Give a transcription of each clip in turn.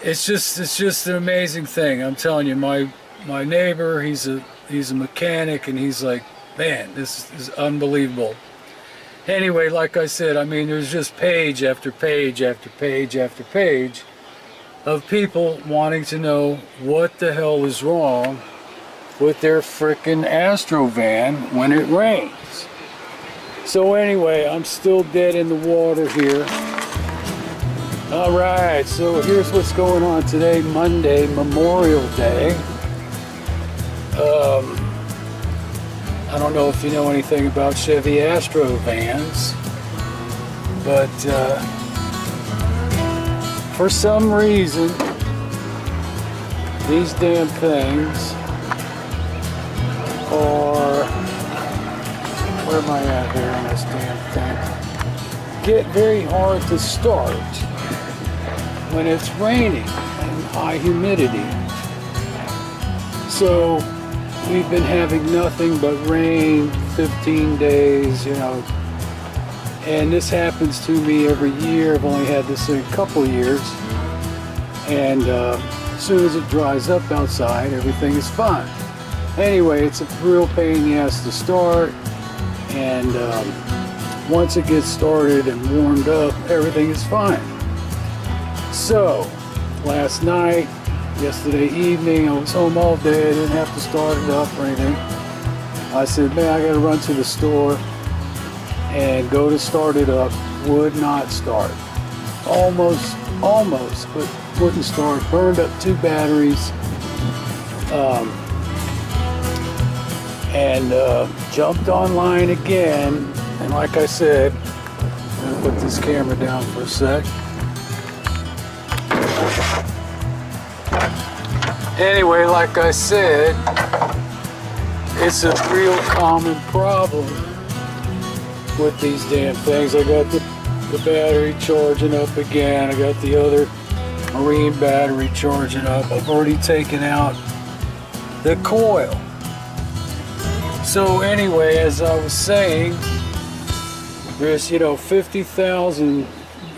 it's just an amazing thing. I'm telling you, my neighbor, he's a mechanic, and he's like, man, this is unbelievable. Anyway, like I said, I mean, there's just page after page after page after page of people wanting to know what the hell is wrong with their frickin' Astro van when it rains. So anyway, I'm still dead in the water here. Alright, so here's what's going on today, Monday, Memorial Day. I don't know if you know anything about Chevy Astro vans, but for some reason, these damn things are, where am I at here on this damn thing? Get very hard to start when it's raining and high humidity. So we've been having nothing but rain 15 days, you know, and this happens to me every year. I've only had this in a couple years, and as soon as it dries up outside, everything is fine. Anyway, it's a real pain in the ass to start, and once it gets started and warmed up, everything is fine. So last night, yesterday evening, I was home all day. I didn't have to start it up or anything. I said, man, I gotta run to the store and go to start it up. Would not start. Almost, but wouldn't start. Burned up 2 batteries. And jumped online again. And like I said, I'm gonna put this camera down for a sec. Anyway, like I said, it's a real common problem with these damn things. I got the battery charging up again. I got the other marine battery charging up. I've already taken out the coil. So anyway, as I was saying, there's, you know, 50,000,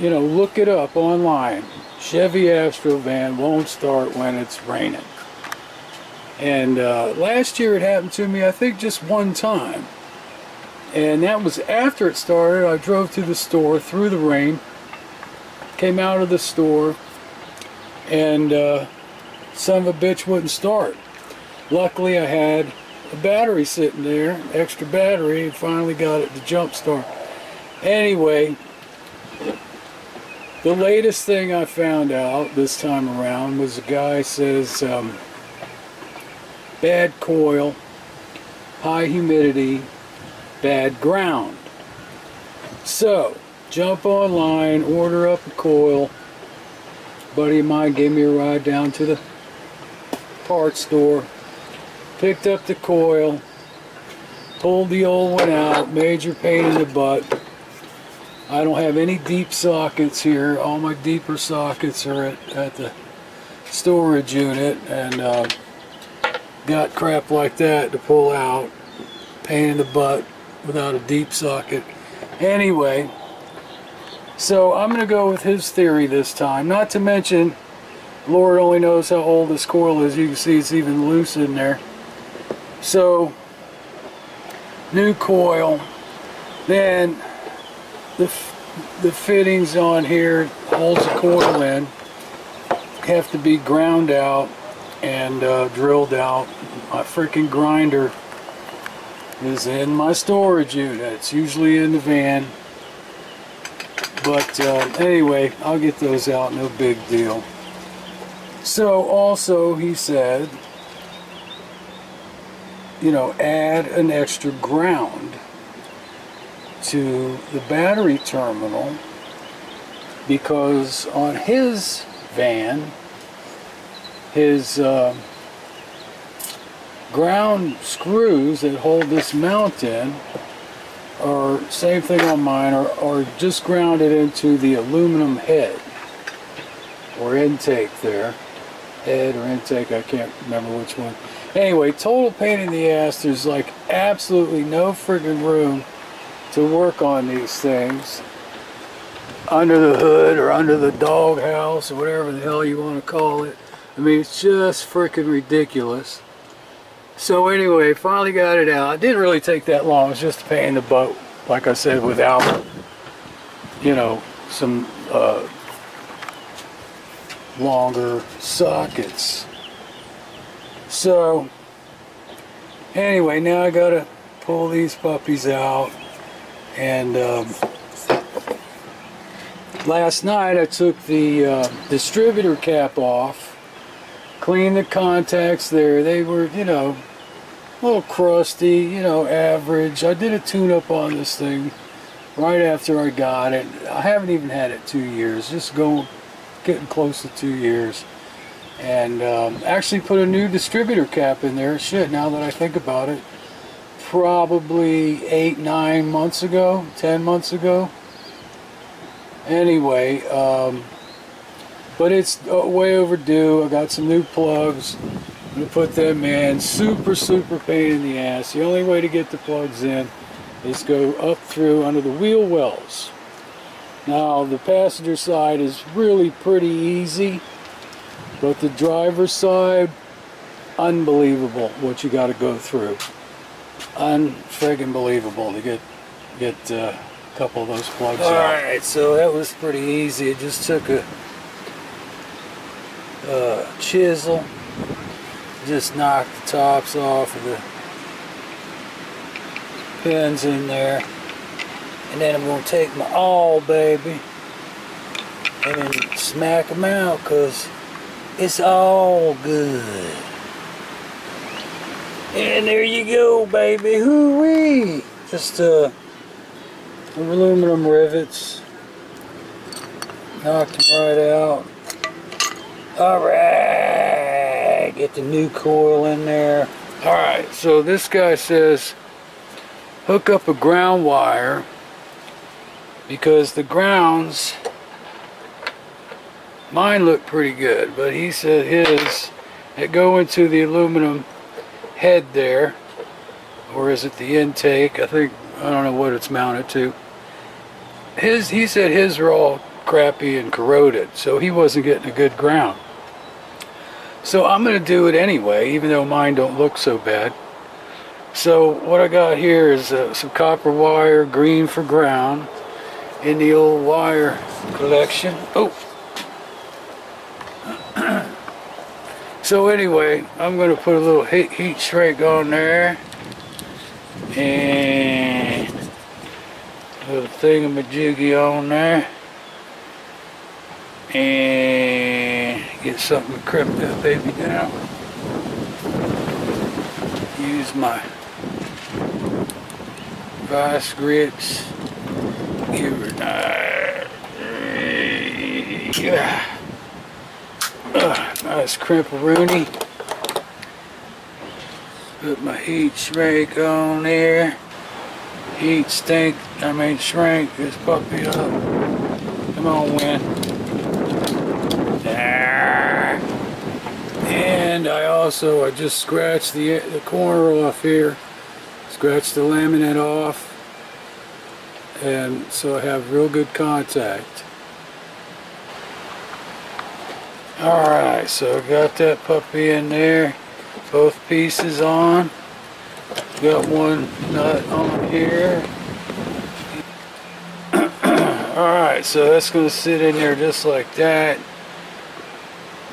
you know, look it up online. Chevy Astro van won't start when it's raining. And last year it happened to me, I think, just one time. And that was after it started. I drove to the store through the rain, came out of the store, and son of a bitch wouldn't start. Luckily I had a battery sitting there, extra battery, and finally got it to jump start. Anyway, the latest thing I found out this time around was the guy says bad coil, high humidity, bad ground. So jump online, order up a coil. A buddy of mine gave me a ride down to the parts store, picked up the coil, pulled the old one out, major pain in the butt. I don't have any deep sockets here. All my deeper sockets are at the storage unit, and got crap like that to pull out. Pain in the butt without a deep socket. Anyway, so I'm going to go with his theory this time. Not to mention, Lord only knows how old this coil is. You can see it's even loose in there. So, new coil. Then the fittings on here holds the coil in have to be ground out and drilled out. My freaking grinder is in my storage unit. It's usually in the van, but anyway, I'll get those out, no big deal. So also he said, you know, add an extra ground to the battery terminal, because on his van, his ground screws that hold this mount in are, same thing on mine, are just grounded into the aluminum head or intake there. Head or intake, I can't remember which one. Anyway, total pain in the ass. There's like absolutely no friggin' room to work on these things. under the hood or under the dog house or whatever the hell you want to call it. I mean, it's just freaking ridiculous. So anyway, finally got it out. It didn't really take that long. It was just a pain in the butt, like I said, without, you know, some longer sockets. So anyway, now I gotta pull these puppies out, and last night I took the distributor cap off, cleaned the contacts there. They were, you know, a little crusty, you know, average. I did a tune-up on this thing right after I got it. I haven't even had it 2 years, just getting close to 2 years. And actually put a new distributor cap in there. Shit, now that I think about it, probably 8, 9 months ago, 10 months ago. Anyway, but it's way overdue. I got some new plugs. I'm going to put them in. Super pain in the ass. The only way to get the plugs in is go up through under the wheel wells. Now the passenger side is really pretty easy, but the driver's side, unbelievable what you got to go through. Unfriggin' believable to get a couple of those plugs out. Alright, so that was pretty easy. It just took a chisel, just knocked the tops off of the pins in there, and then I'm going to take my awl, baby, and then smack them out, because it's all good. And there you go, baby. Hoo-wee! Just aluminum rivets. Knocked them right out. Alright! Get the new coil in there. Alright, so this guy says hook up a ground wire, because the grounds, mine look pretty good, but he said his that go into the aluminum head there, or is it the intake? I don't know what it's mounted to. He said his are all crappy and corroded, so he wasn't getting a good ground. So I'm going to do it anyway, even though mine don't look so bad. So what I got here is some copper wire, green for ground, in the old wire collection. Oh! So anyway, I'm going to put a little heat shrink on there, and a little thingamajiggy on there, and get something to crimp that baby down. Use my vice grips. Give her nice crimp-a-rooney. Put my heat shrink on there. Shrink this puppy up. Come on, Win. And I just scratched the corner off here. Scratched the laminate off. And so I have real good contact. Alright, so I got that puppy in there. Both pieces on. Got one nut on here. Alright, so that's going to sit in there just like that.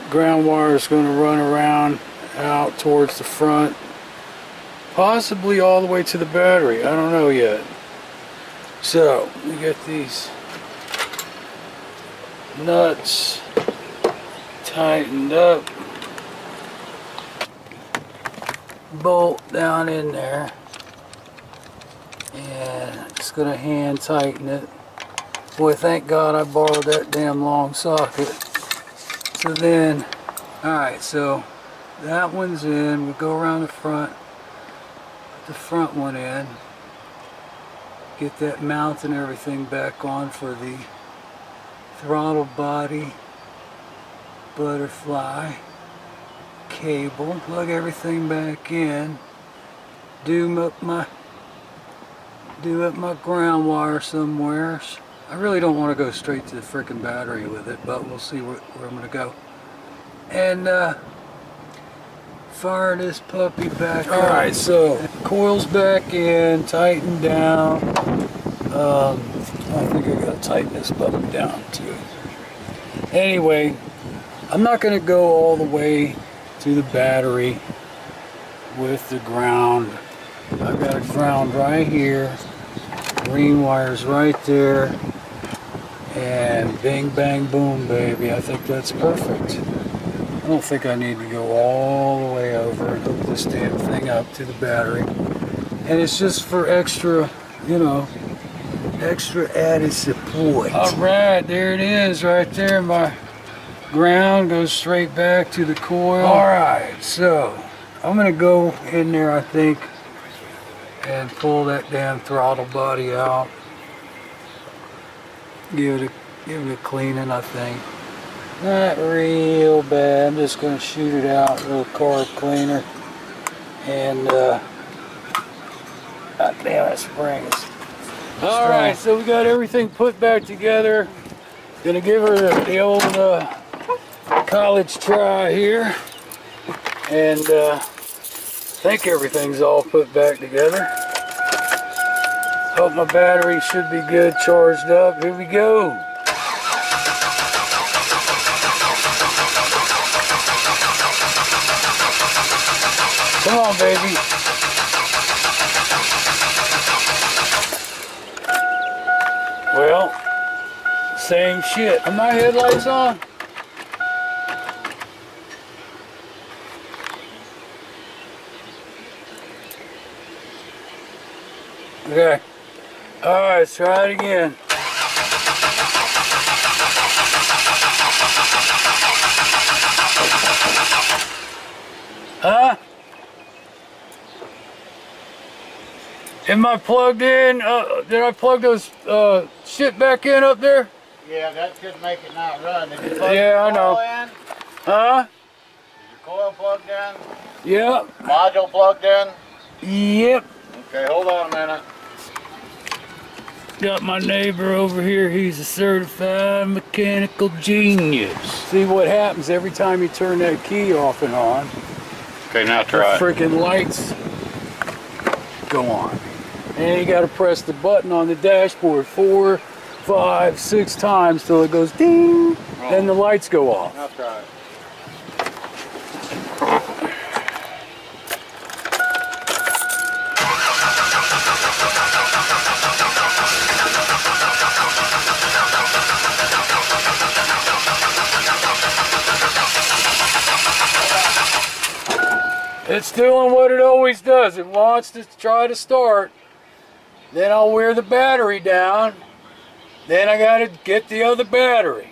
Ground wire is going to run around out towards the front. Possibly all the way to the battery. I don't know yet. So, we got these nuts tightened up. Bolt down in there. And just going to hand tighten it. Boy, thank God I borrowed that damn long socket. So then, alright, so that one's in. We go around the front. Put the front one in. Get that mount and everything back on for the throttle body, butterfly, cable. Plug everything back in. Do up my ground wire somewhere. I really don't want to go straight to the frickin' battery with it, but we'll see where I'm going to go. And fire this puppy back. Alright, so coil's back in, tighten down. I think I gotta tighten this puppy down too. Anyway, I'm not gonna go all the way to the battery with the ground. I've got a ground right here, green wires right there, and bing bang boom baby. I think that's perfect. I don't think I need to go all the way over and hook this damn thing up to the battery. And it's just for extra, you know, extra added support. Alright, there it is right there. My ground goes straight back to the coil. Alright, so I'm going to go in there, I think, and pull that damn throttle body out. Give it a cleaning, I think. Not real bad. I'm just going to shoot it out, a little carb cleaner. And, God damn, that spring is strong. Alright, so we got everything put back together. Gonna give her the old college try here. And, I think everything's all put back together. Hope my battery should be good, charged up. Here we go. Come on, baby. Well, same shit. Are my headlights on? Okay. Alright, let's try it again. Huh? Am I plugged in? Did I plug those shit back in up there? Yeah, that should make it not run. Did you plug I know. in? Huh? Is your coil plugged in? Yep. Module plugged in? Yep. Okay, hold on a minute. Got my neighbor over here. He's a certified mechanical genius. See what happens every time you turn that key off and on. Okay, now try it. Freaking lights go on. And you got to press the button on the dashboard 4, 5, 6 times till it goes ding. Then the lights go off. Now try it. It's doing what it always does. It wants to try to start. Then I'll wear the battery down. Then I gotta get the other battery.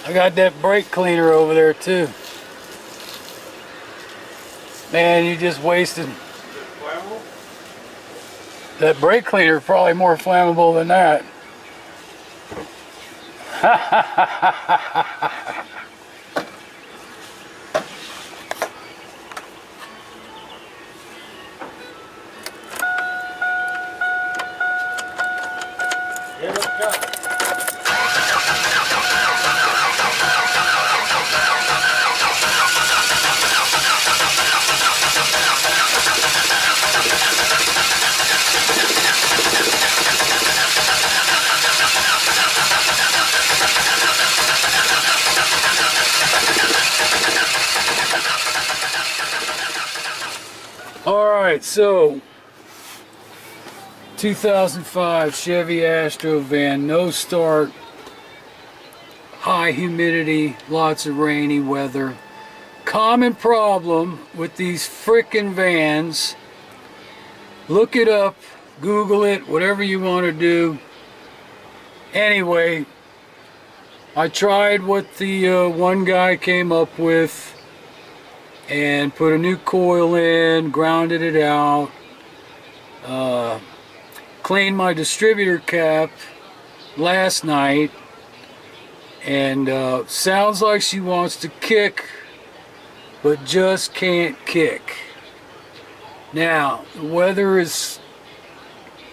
I got that brake cleaner over there too. Man, you just wasted. That brake cleaner is probably more flammable than that. Here it comes. Alright, so 2005 Chevy Astro van, no start, high humidity, lots of rainy weather. Common problem with these frickin' vans. Look it up, Google it, whatever you want to do. Anyway, I tried what the one guy came up with and put a new coil in, grounded it out, cleaned my distributor cap, last night, and sounds like she wants to kick, but just can't kick. Now, the weather is,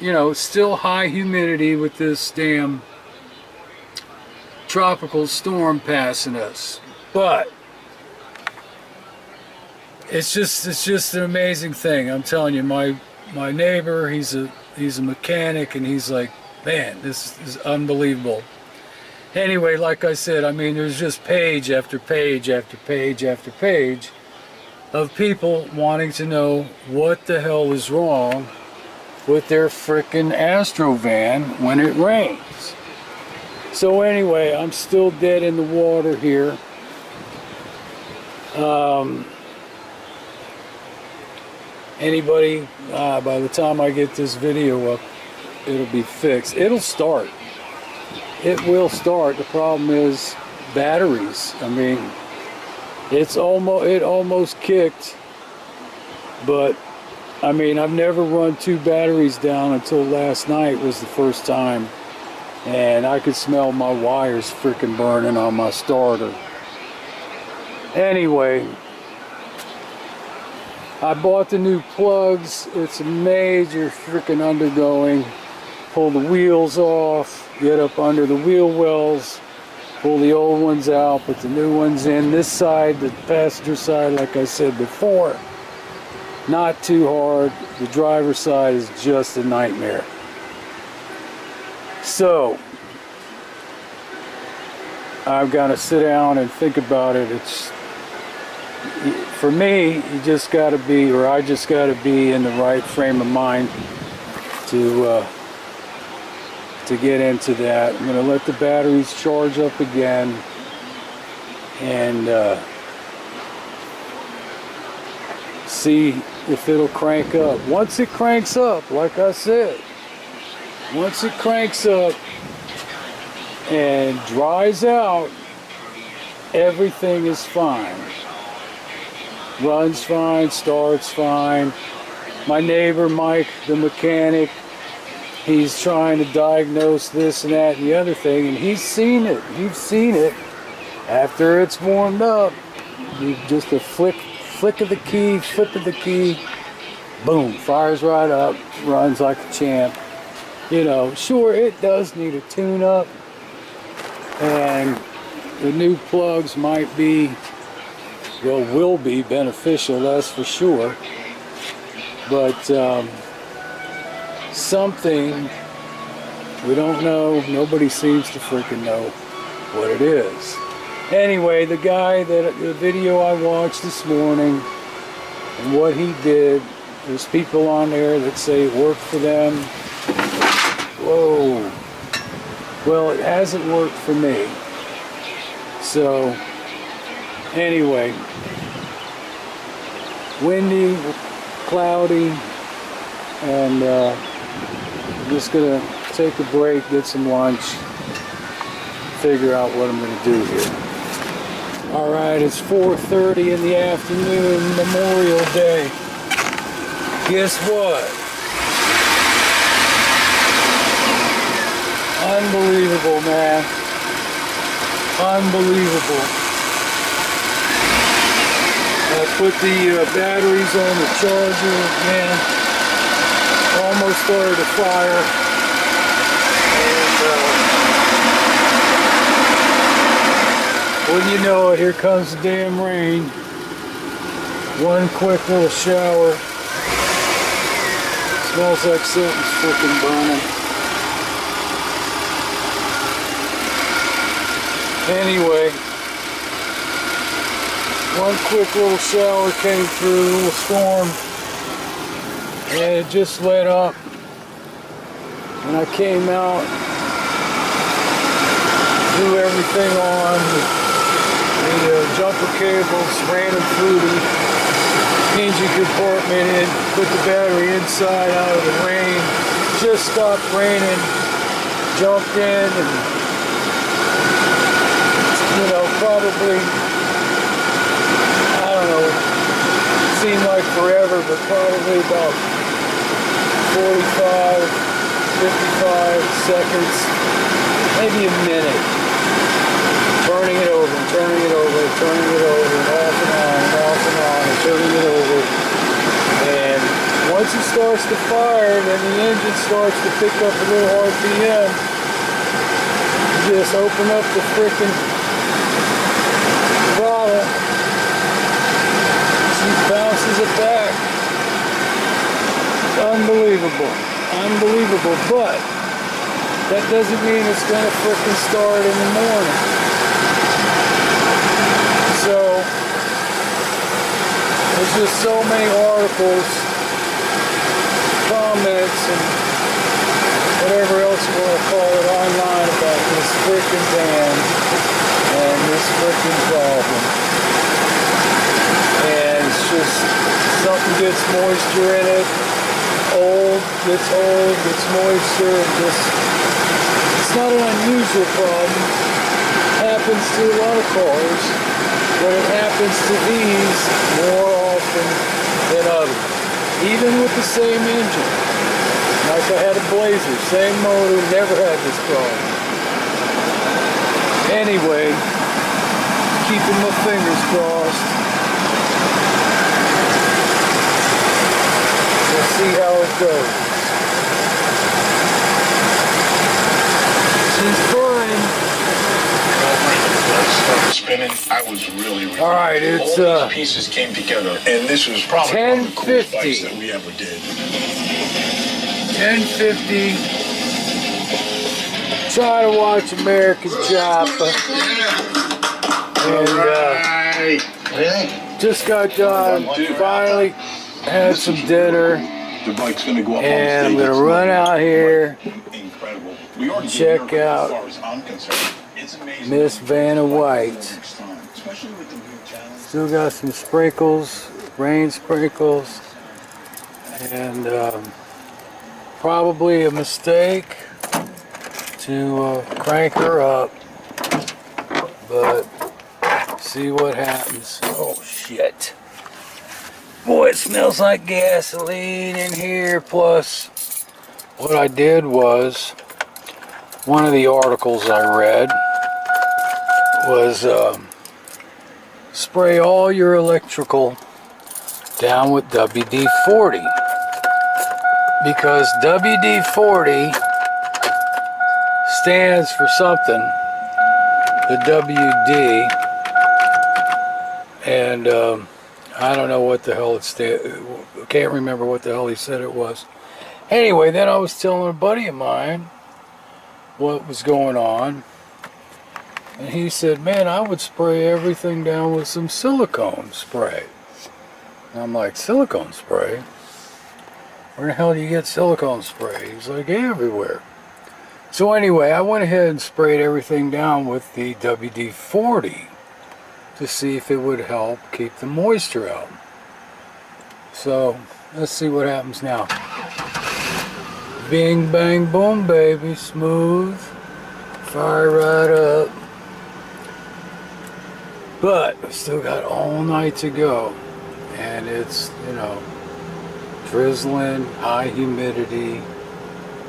you know, still high humidity with this damn tropical storm passing us, but it's just an amazing thing. I'm telling you, my neighbor, he's a mechanic, and he's like, man, this is unbelievable. Anyway, like I said, I mean, there's just page after page after page after page of people wanting to know what the hell is wrong with their frickin' Astro van when it rains. So anyway, I'm still dead in the water here. Anybody, by the time I get this video up, it'll be fixed. It'll start. It will start. The problem is batteries. I mean, it almost kicked, but I mean, I've never run 2 batteries down until last night was the first time, and I could smell my wires freaking burning on my starter. Anyway, I bought the new plugs. It's a major freaking undergoing. Pull the wheels off, get up under the wheel wells, pull the old ones out, put the new ones in. This side, the passenger side, like I said before, not too hard. The driver's side is just a nightmare. So, I've got to sit down and think about it. It's, for me, you just got to be, or I just got to be in the right frame of mind to get into that. I'm going to let the batteries charge up again, and see if it'll crank up. Once it cranks up, like I said, once it cranks up and dries out, everything is fine. Runs fine, starts fine. My neighbor Mike, the mechanic, he's trying to diagnose this and that and the other thing, and he's seen it. You've seen it. After it's warmed up, just a flick of the key, flip of the key, boom, fires right up, runs like a champ. You know, sure, it does need a tune-up, and the new plugs might be, well, will be beneficial, that's for sure. But something, we don't know, nobody seems to freaking know what it is. Anyway, the guy, the video I watched this morning, and what he did, there's people on there that say it worked for them. Whoa. Well, it hasn't worked for me. So, anyway, windy, cloudy, and I'm just gonna take a break, get some lunch, figure out what I'm gonna do here. Alright, it's 4:30 in the afternoon, Memorial Day. Guess what? Unbelievable, man. Unbelievable. I put the batteries on the charger again. Almost started a fire. And wouldn't you know it, here comes the damn rain. One quick little shower. Smells like something's freaking burning. Anyway, one quick little shower came through, a little storm, and it just let up. And I came out, threw everything on, the jumper cables, ran them through the engine compartment and put the battery inside out of the rain. Just stopped raining, jumped in, and you know, probably, I don't know, seemed like forever, but probably about 45, 55 seconds maybe a minute, turning it over and turning it over and turning it over and off and on and off and on and turning it over. And once it starts to fire, then the engine starts to pick up a little RPM. You just open up the frickin' throttle. She bounces it back. Unbelievable. Unbelievable. But that doesn't mean it's going to frickin' start in the morning. So there's just so many articles, comments, and whatever else you want to call it online about this frickin' van and this frickin' problem. And it's just something gets moisture in it, gets moisture, it's not an unusual problem. It happens to a lot of cars, but it happens to these more often than others. Even with the same engine. Like I had a Blazer, same motor, never had this problem. Anyway, keeping my fingers crossed. We'll see how it goes. She's fine. Spinning, I was really all right, it's all these pieces came together, and this was probably one of the coolest bikes that we ever did. 10:50. Try to watch American Joppa. And just got done. Finally had some dinner. The bike's gonna go up and I'm gonna run out here. Incredible. Check out Miss Vanna White. Still got some sprinkles, rain sprinkles, and probably a mistake to crank her up, but see what happens. Oh shit. Boy, it smells like gasoline in here. Plus, what I did was, one of the articles I read was spray all your electrical down with WD-40, because WD-40 stands for something, the WD, and I don't know what the hell it can't remember what the hell he said it was. Anyway, then I was telling a buddy of mine what was going on, and he said, man, I would spray everything down with some silicone spray. And I'm like, silicone spray? Where the hell do you get silicone spray? He's like, yeah, everywhere. So anyway, I went ahead and sprayed everything down with the WD-40 to see if it would help keep the moisture out. So let's see what happens now. Bing, bang, boom, baby. Smooth. Fire right up. But I've still got all night to go. And it's, you know, drizzling, high humidity.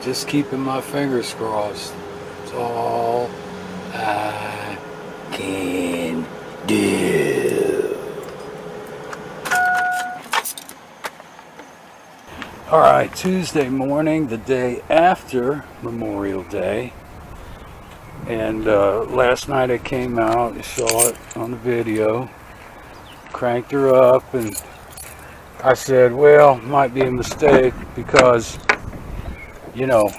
Just keeping my fingers crossed. It's all I can do. Alright, Tuesday morning, the day after Memorial Day. And last night I came out, you saw it on the video, cranked her up, and I said, well, might be a mistake because, you know,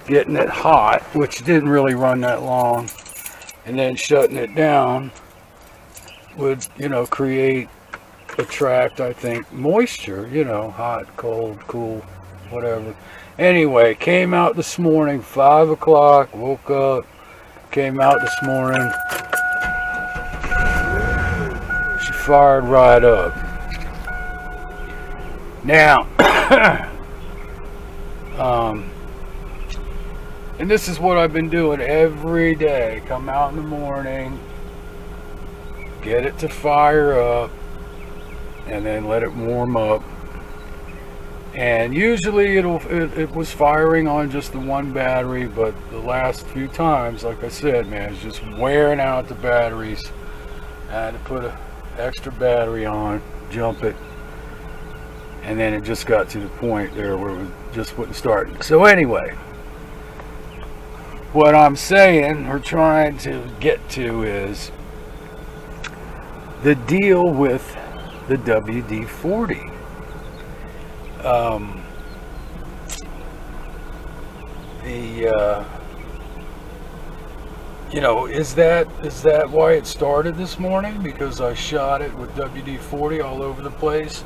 getting it hot, which didn't really run that long, and then shutting it down would, you know, attract, I think, moisture, you know, hot, cold, cool, whatever. Anyway, came out this morning, 5 o'clock, woke up, came out this morning, she fired right up. Now, and this is what I've been doing every day. Come out in the morning, get it to fire up, and then let it warm up. And usually it was firing on just the one battery, but the last few times, like I said, man, it's just wearing out the batteries. I had to put an extra battery on, jump it, and then it just got to the point there where it just wouldn't start. So anyway, what I'm saying or trying to get to is the deal with the WD-40. You know, is that why it started this morning? Because I shot it with WD-40 all over the place?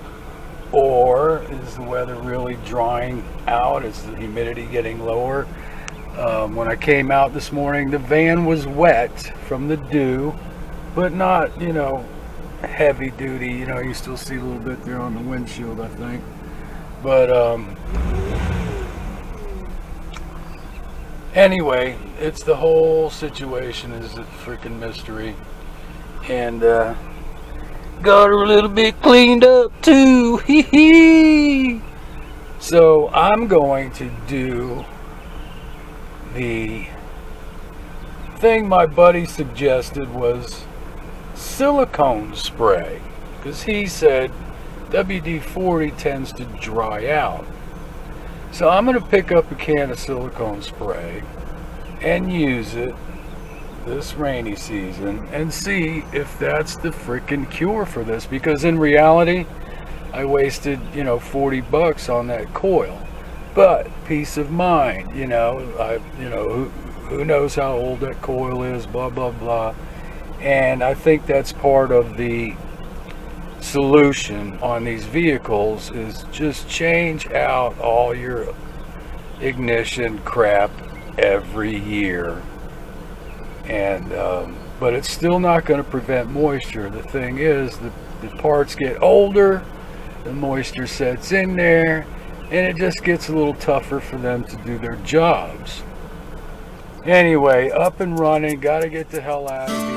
Or is the weather really drying out? Is the humidity getting lower? When I came out this morning, the van was wet from the dew, but not, you know, heavy duty. You know, you still see a little bit there on the windshield, I think. But anyway, it's the whole situation is a freaking mystery, and got her a little bit cleaned up too. Hee hee. So I'm going to do the thing my buddy suggested was silicone spray, because he said WD-40 tends to dry out. So I'm going to pick up a can of silicone spray and use it this rainy season and see if that's the freaking cure for this, because in reality I wasted, you know, 40 bucks on that coil. But peace of mind, you know, who knows how old that coil is, blah blah blah. And I think that's part of the solution on these vehicles, is just change out all your ignition crap every year. And but it's still not going to prevent moisture. The thing is, the parts get older, the moisture sets in there, and it just gets a little tougher for them to do their jobs. Anyway, up and running, got to get the hell out of here.